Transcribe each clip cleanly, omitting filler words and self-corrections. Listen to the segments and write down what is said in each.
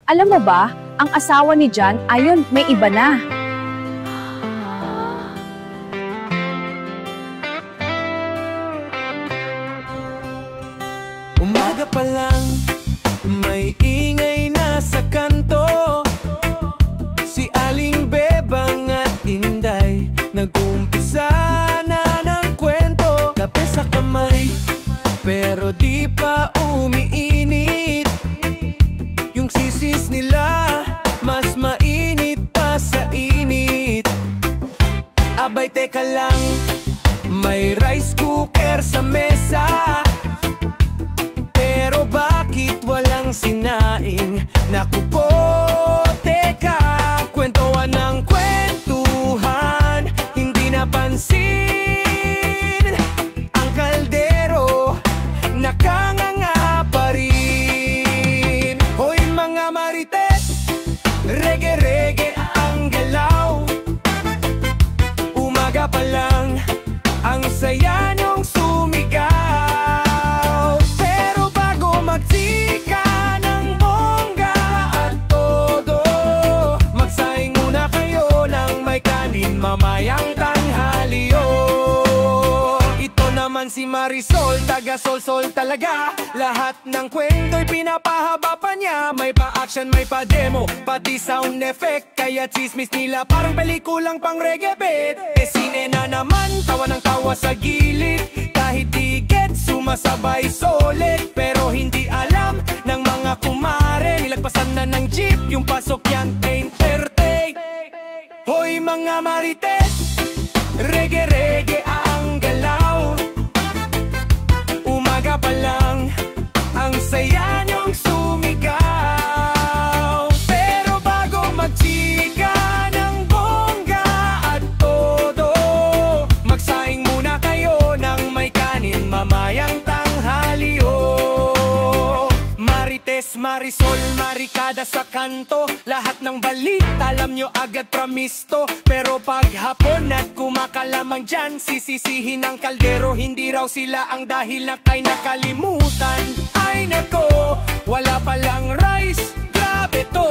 Alam mo ba, ang asawa ni John, ayon, may iba na. Umaga pa lang, may ingay na sa kanto. Si Aling Bebang at Inday nag-umpisa na ng kwento. Kape sa kamay, pero di pa umiinit. Yung sisis nila, mas mainit pa sa init. Abay teka lang, may rice cooker sa mesa. Pero bakit walang sinaing? Naku po, teka, kwentuhan ng kwentuhan, hindi napansin. Ang kaldero, nakanganga pa rin. Hoy mga marites, reggae-reggae ang galaw. Umaga pa lang, ang saya niyong sumigaw. Pero bago magtsika ng bongga at todo, magsaing muna kayo ng may kanin mamayang tanghaliyo. Ito naman si Marisol, taga-sol-sol talaga. Lahat ng kwento'y pinapahaba pa niya. May pa-action, may pa-demo, pati sound effect. Kaya chismis nila parang pelikulang pang reggae beat. Sine na naman, tawa ng tawa sa gilid. Kahit di gets, sumasabay solid. Pero hindi alam ng mga kumare, nilagpasan na ng jeep, yung pasok yan entertain. Hoy mga marites, reggae-reggae ang galaw. Umaga pa lang, ang saya niyong sumigaw. Pero bago magchika ng bongga at todo, magsaing muna kayo ng may kanin mamayang tanghaliyo. Marites, Marisol, Marikada sa kanto, lahat ng balita alam nyo agad promisto. Pero pag hapon at kumakalamang dyan, sisisihin ng kaldero, hindi raw sila ang dahil na kay nakalimutan. Ay nako, wala palang rice, grabe to.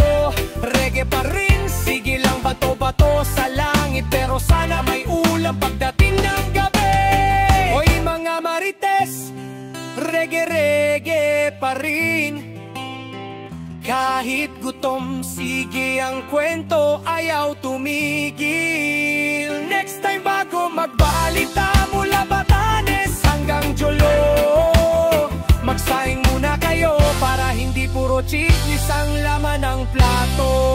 Reggae pa rin, sige lang bato-bato sa langit. Pero sana may ulam pagdating ng gabi. Hoy mga marites, reggae-reggae pa rin. Kahit gutom, sige ang kwento, ayaw tumigil. Next time bago magbalita, mula Batanes hanggang Jolo, magsaing muna kayo para hindi puro chismis ang laman ng plato.